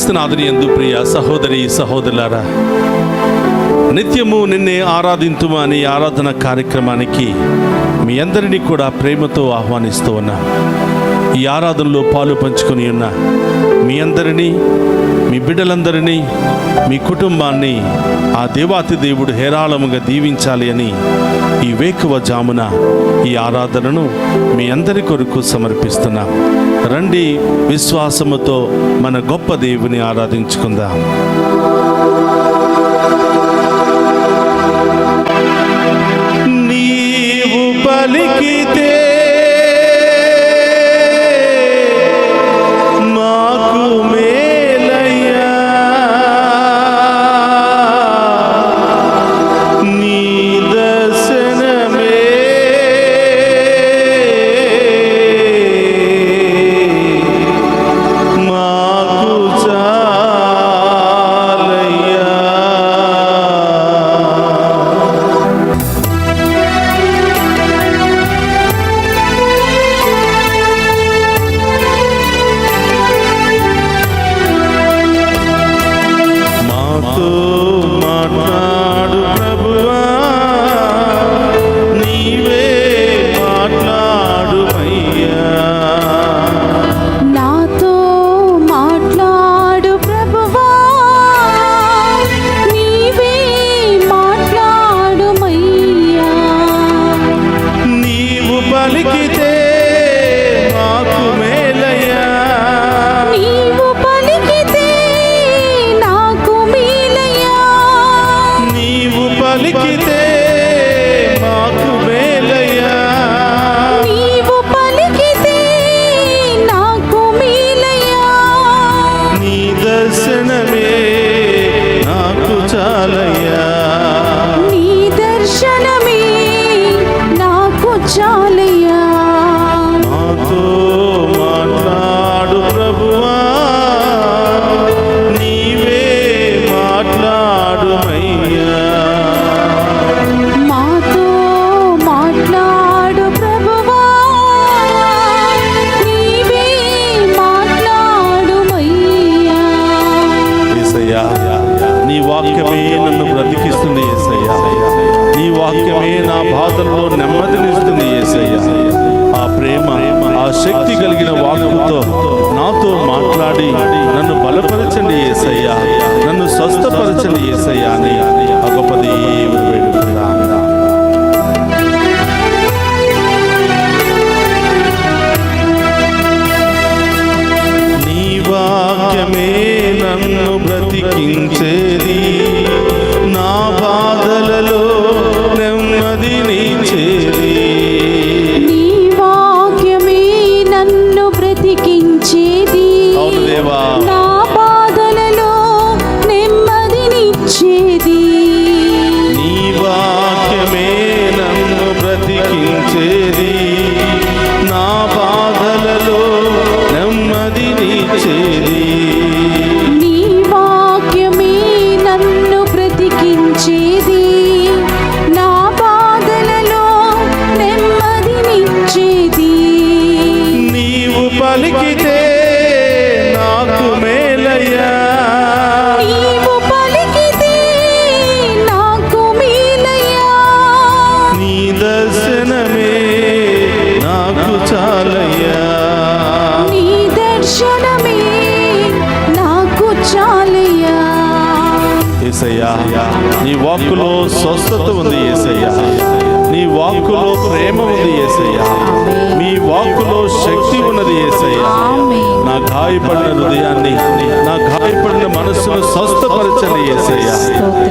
క్రీస్తునాథుని యందు ప్రియ సహోదరి సహోదరులారా, నిత్యము నిన్నే ఆరాధింతుము అనే ఆరాధన కార్యక్రమానికి మీ అందరినీ కూడా ప్రేమతో ఆహ్వానిస్తూ ఉన్నా. ఈ ఆరాధనలో పాలు పంచుకొని ఉన్న మీ అందరినీ, మీ బిడ్డలందరినీ, మీ కుటుంబాన్ని ఆ దేవాతి దేవుడు హేరాళముగా దీవించాలి అని ఈ వేకువ జామున ఈ ఆరాధనను మీ అందరి కొరకు సమర్పిస్తున్నాం. రండి, విశ్వాసముతో మన గొప్ప దేవుని ఆరాధించుకుందాం. నీవు పలికితే నీ వాక్కులో స్వస్థత ఉంది యేసయ్యా, నీ వాక్కులో ప్రేమ ఉంది యేసయ్యా, మీ వాక్కులో శక్తి ఉన్నది యేసయ్యా. నా గాయపడిన హృదయాన్ని, నా గాయపడిన మనస్సును స్వస్థపరచని యేసయ్యా,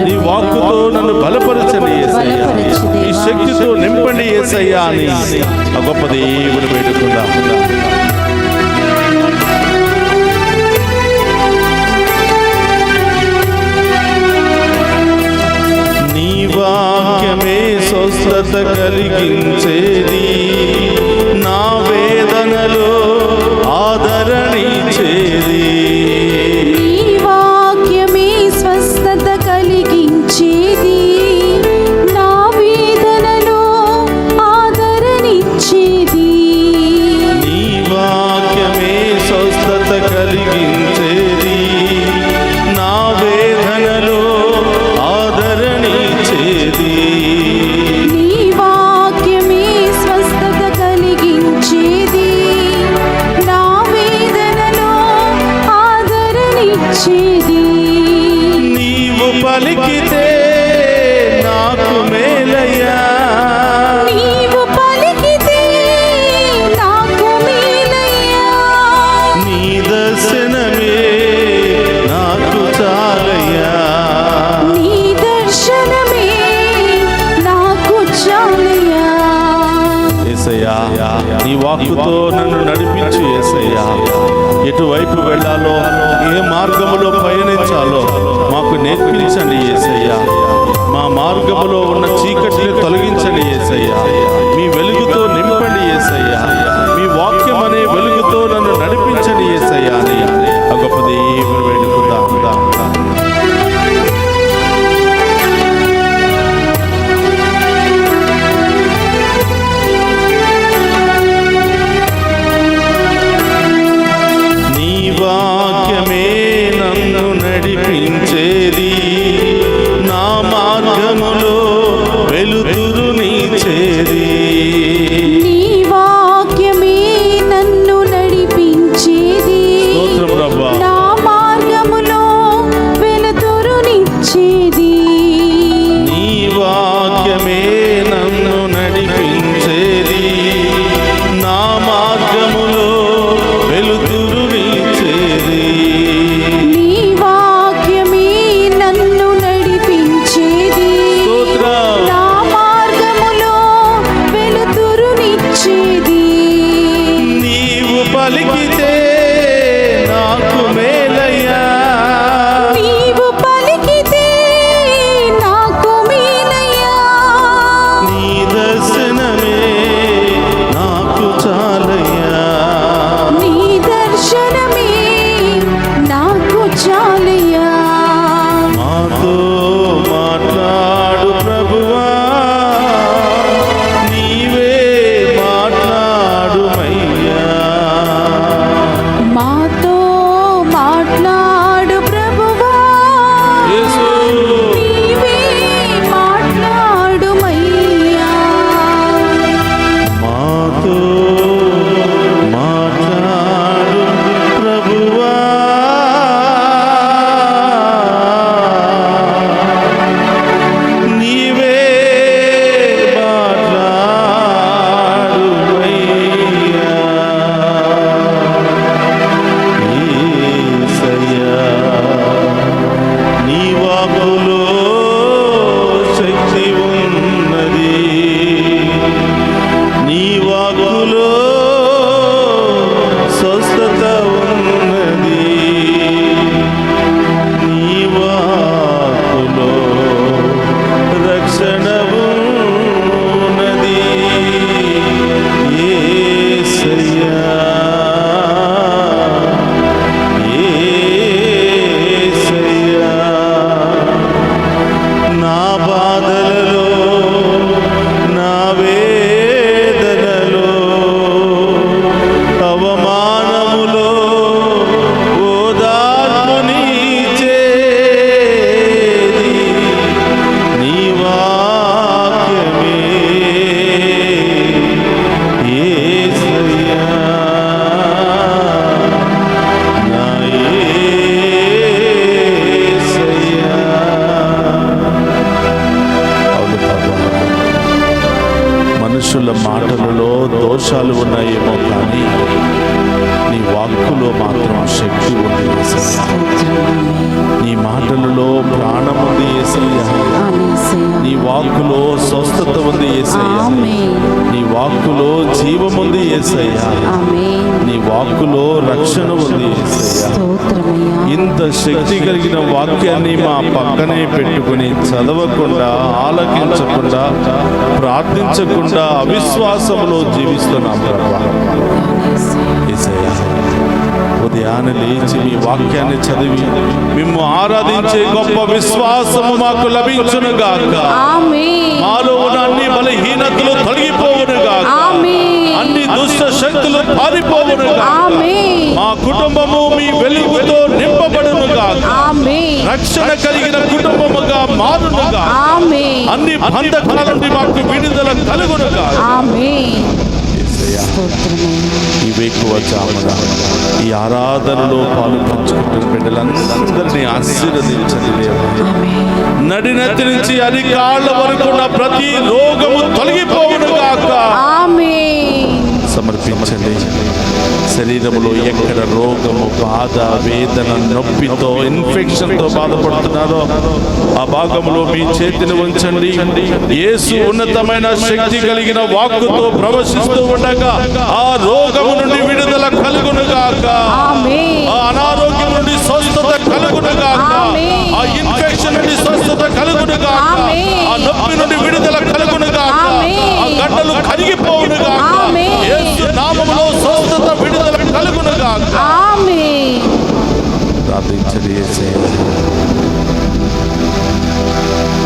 నీ వాక్కుతో నన్ను బలపరచని యేసయ్యా, ఈ శక్తితో నింపండి యేసయ్యా అని ఆ గొప్ప దేవుని వేడుకుందాం. వాక్యమే స్వస్థత కలిగించేది, నా వేదనలో ఆదరణించేది. నీ వాక్యమే స్వస్థత కలిగించేది, నా వేదనలో ఆదరణించేది. నీ వాక్యమే స్వస్థత కలిగించేది, పలికితే నాకు మేలయ్యా, నీవు పలికితే నాకు మేలయ్యా, నీ దర్శనమే నాకు చాలయ్యా, నీ దర్శనమే నాకు చాలయ్యా. యేసయ్యా నీ వాక్కుతో నన్ను నడిపించు యేసయ్యా, ఎటువైపు వెళ్ళాలో ఏ మార్గములో పయనించాలో మాకు నేర్పించండి యేసయ్యా, మా మార్గములో ఉన్న చీకటిని తొలగించండి యేసయ్యా, మీ వెలుగుతో నింపండి యేసయ్యా, మీ వాక్యం అనే వెలుగుతో నన్ను నడిపించండి యేసయ్యా అని ఆ గొప్ప దేవుని వేడుకుందాం. నీ వాక్యమే నన్ను నడిపించేది, నా మార్గములో వెలుతురునిచ్చేది. నీ వాక్యమే నన్ను నడిపించేది, స్తోత్రం ప్రభువా. నా మార్గములో వెలుతురునిచ్చేది. నీ వాక్యమే నన్ను నడిపించేది, నా మార్గములో వెలుతురునిచ్చేది. నీ వాక్యమే నన్ను నడిపించేది, స్తోత్రం. నా మార్గములో వెలుతురునిచ్చేది. నీవు పలికితే నాకు మేలయ్యా, నీవు పలికితే నాకు మేలయ్యా, నీ దర్శనమే నాకు చాలయ్యా, నీ దర్శనమే నాకు చాలయ్యా. మాతో మాట్లాడు ప్రభువా, నీవే మాట్లాడుమయ్యా, మాతో మాట్లాడు ప్రభువా, యేసు. నీవే మాట్లాడుమయ్యా. మాతో మాట్లాడు ప్రభువా, నీవే మాట్లాడుమయ్యా, యేసయ్యా. నీ వాక్కులో శక్తి ఉన్నది, నీ వాక్కులో స్వస్థత ఉన్నది, నీ వాక్కులో రక్షణ ఉన్నది. యేసయ్యా, యేసయ్యా. నా బాధలలో, నా వేదనలో, అవమానములో ఓదార్పునిచ్చేది నీ వాక్యమే. యేసయ్యా, నా యేసయ్యా. అవును ప్రభువా, మనుషుల మాటలలో దోషాలు ఉన్నాయేమో కానీ నీ వాక్కులో మాత్రం శక్తి ఉంది యేసయ్యా. నీ మాటలలో ప్రాణం ఉంది యేసయ్యా, నీ వాక్కులో స్వస్థత ఉంది యేసయ్యా, నీ వాక్కులో జీవముంది యేసయ్యా, నీ వాక్కులో రక్షణ ఉంది యేసయ్యా. ఇంత శక్తి కలిగిన వాక్యాన్ని మా పక్కనే పెట్టుకుని చదవకుండా, ఆలకించకుండా, ప్రార్థించకుండా అవిశ్వాసములో జీవిస్తున్నాం ప్రభువా. యేసయ్యా, ఉదయాన్నే లేచి మీ వాక్యాన్ని చదివి మిమ్ము ఆరాధించే గొప్ప విశ్వాసము మాకు లభించును గాక. మాలో ఉన్న అన్ని బలహీనతలు తొలగిపోవును గాక, అన్ని దుష్ట శక్తులు పారిపోవును గాక, మా కుటుంబము మీ వెలుగుతో నింపబడును గాక, రక్షణ కలిగిన కుటుంబముగా మారును గాక, అన్ని బంధకాల నుండి మాకు విడుదల కలుగును గాక. యేసయ్యా. స్తోత్రమయ్యా. ఈ వేకువ జామున ఈ ఆరాధనలో పాలు పంచుకుంటున్న బిడ్డలందరినీ ఆశీర్వదించండి దేవా. ఆమేన్. నడినెత్తి నుంచి అరికాళ్ళ వరకు ఉన్న ప్రతి రోగము తొలగిపోవును గాక. ఆమేన్. సమర్పించండి. శరీరంలో ఎక్కడ రోగము, బాధ, వేదన, నొప్పితో, ఇన్ఫెక్షన్తో బాధపడుతున్నారో ఆ భాగంలో మీ చేతిని ఉంచండి. యేసు ఉన్నతమైన శక్తి కలిగిన వాక్కుతో ప్రవశిస్తూ ఉండగా ఆ రోగము నుండి విడుదల కలుగును గాక. ఆమేన్. ఆ అనారోగ్యం నుండి స్వస్థత కలుగును గాక. ఆమేన్. ఆ ఇన్ఫెక్షన్ నుండి స్వస్థత కలుగును గాక. ఆమేన్. ఆ నొప్పి నుండి విడుదల కలుగును గాక. ఆమేన్. ఆ గడ్డలు కరిగిపోవును గాక. ఆమేన్. యేసు నామములో స్వస్థత విడుదల కలుగును గాక. ఆమేన్. ప్రార్థించండి. యేసయ్యా.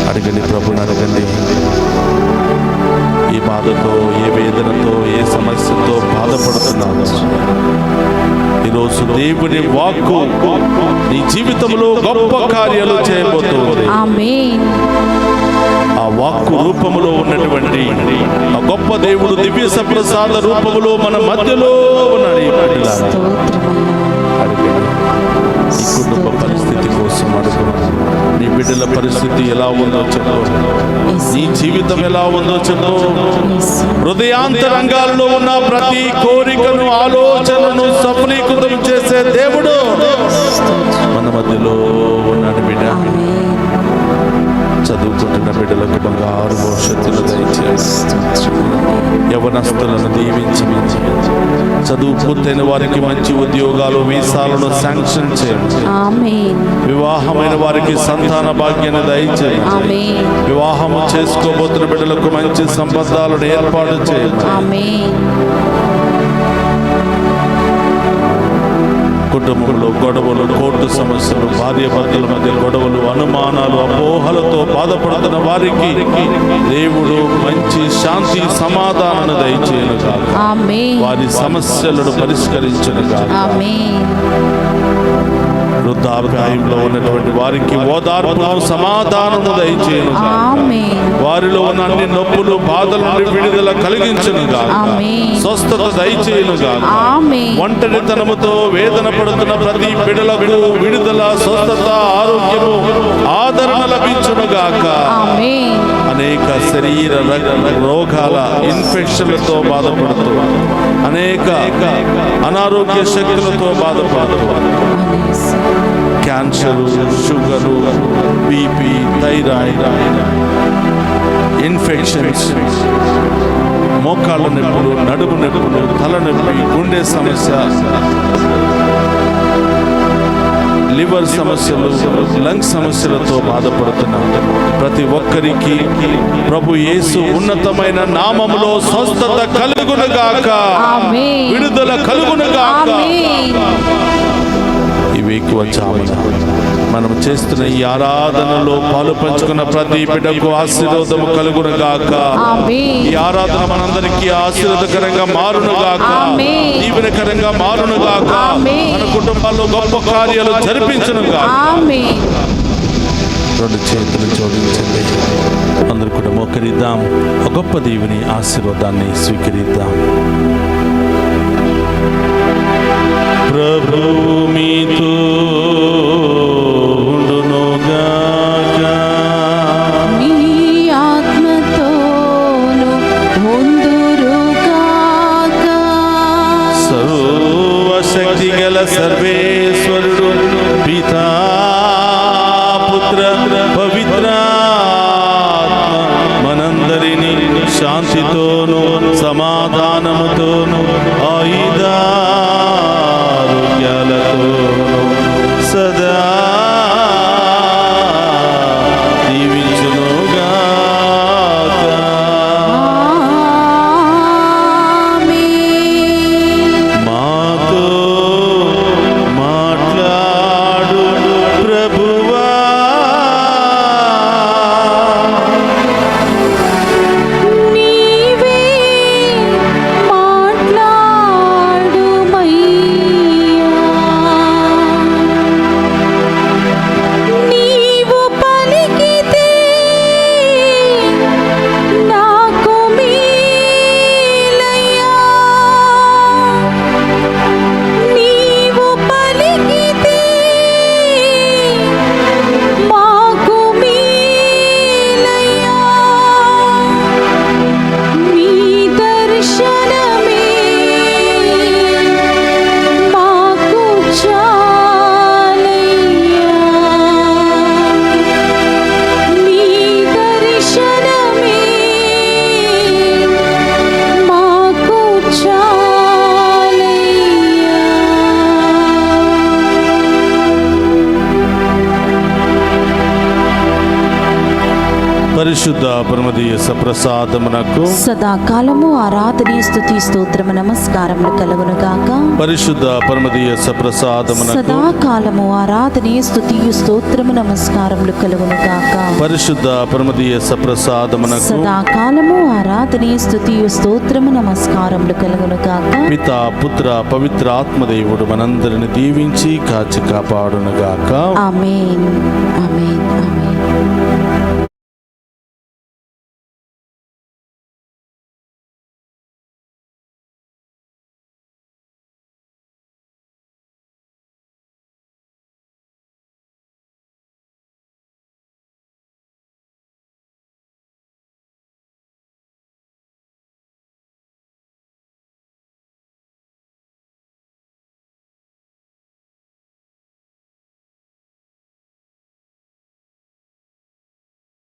అడగండి, ప్రభుని అడగండి. ఏ బాధతో, ఏ వేదనతో, ఏ సమస్యతో బాధపడుతున్నావు ఈరోజు దేవుని వాక్కు నీ జీవితంలో గొప్ప కార్యాలు చేయబోతుంది. ఆమేన్. ఆ వాక్కు రూపములో ఉన్నటువంటి ఆ గొప్ప దేవుడు దివ్య సప్రసాద రూపములో మన మధ్యలో ఉన్నాడు. ఈ బిడ్డలారా, స్తోత్రమయ్యా. అడగండి. ఈ కుటుంబ పరిస్థితి కోసం అడుగు. నీ బిడ్డల పరిస్థితి ఎలా ఉందో చెప్పు. నీ జీవితం ఎలా ఉందో చెప్పు. హృదయాంతరంగాల్లో ఉన్న ప్రతి కోరికను, ఆలోచనను సఫలీకృతం చేసే దేవుడు మన మధ్యలో ఉన్నాడు. బిడ్డ, చదువుకుంటున్న బిడ్డలకు బంగారు భవిష్యత్తును దయచేసి, యవనస్తులను దీవించి, చదువు పూర్తయిన వారికి మంచి ఉద్యోగాలు, వీసాలను శాంక్షన్ చేయండి. ఆమేన్. వివాహమైన వారికి సంతాన భాగ్యాన్ని దయచేయండి. ఆమేన్. వివాహం చేసుకోబోతున్న బిడ్డలకు మంచి సంబంధాలను ఏర్పాటు చేయండి. ఆమేన్. కుటుంబంలో గొడవలు, కోర్టు సమస్యలు, భార్య భర్తల మధ్య గొడవలు, అనుమానాలు, అపోహలతో బాధపడుతున్న వారికి దేవుడు మంచి శాంతి సమాధానాన్ని దయచేయను కాదు. ఆమేన్. వారి సమస్యలను పరిష్కరించను కాదు. ఆమేన్. వృద్ధాప్యాయంలో ఉన్నటువంటి వారికి ఓదార్పును, సమాధానము దయచేయను కాదు. ఆమేన్. వారిలో ఉన్న అన్ని నొప్పులు, బాధల నుండి విడుదల కలిగించను గాక. ఆమేన్. స్వస్థత దయచేయను గాక. ఆమేన్. ఒంటరితనముతో వేదన పడుతున్న ప్రతి బిడ్డలకు విడుదల, స్వస్థత, ఆరోగ్యము, ఆదరణ లభించును గాక. ఆమేన్. అనేక శరీర రోగాల ఇన్ఫెక్షన్లతో బాధపడుతూ, అనేక అనారోగ్య శక్తులతో బాధపడుతూ, cancer, sugar, BP, thyroid, infections, మోకాళ్ళ నొప్పులు, నడుము నొప్పులు, తలనొప్పి, గుండె సమస్య, లివర్ సమస్యలు, లంగ్ సమస్యలతో బాధపడుతున్న ప్రతి ఒక్కరికి ప్రభు యేసు ఉన్నతమైన నామములో స్వస్థత కలుగునుగాక. ఆమేన్. విడుదల కలుగునుగాక. ఆమేన్. ఇవి ఎక్కువ చామున మనం చేస్తున్న ఈ ఆరాధనలో పాలు పంచుకున్న ప్రతి బిడ్డకు ఆశీర్వాదము కలుగునుగాక. ఆమేన్. ఈ ఆరాధన మనందరికీ ఆశీర్వాదకరంగా మారునుగాక. ఆమేన్. దీవెనకరంగా మారునుగాక. ఆమేన్. మన కుటుంబాల్లో గొప్ప కార్యాలు జరిపించునుగాక. ఆమేన్. రెండు చేతులు జోడించండి. అందరూ కూడా మోకరిద్దాం. ఒక గొప్ప దేవుని ఆశీర్వాదాన్ని స్వీకరిద్దాం. ప్రభు మీతో ఉండునుగాక. నీ ఆత్మతోను ఉందురుగాక. సర్వశక్తి గల సర్వేశ్వరుడు పితా, పుత్ర, పవిత్రాత్మ మనందరినీ శాంతితోను, సమాధానముతోను, ఆయుధారోగ్యాలతో పరిశుద్ధ పరమదీయ సప్రసాదమునకు సదాకాలము ఆరాధనే స్తుతి స్తోత్రము నమస్కారములు కలుగును గాక. పరిశుద్ధ పరమదీయ సప్రసాదమునకు సదాకాలము ఆరాధనే స్తుతియు స్తోత్రము నమస్కారములు కలుగును గాక. పరిశుద్ధ పరమదీయ సప్రసాదమునకు సదాకాలము ఆరాధనే స్తుతియు స్తోత్రము నమస్కారములు కలుగును గాక. పిత పుత్ర పవిత్ర ఆత్మదేవుడు మనందరిని దీవించి కాచి కాపాడునుగాక. ఆమేన్ ఆమేన్ ఆమేన్.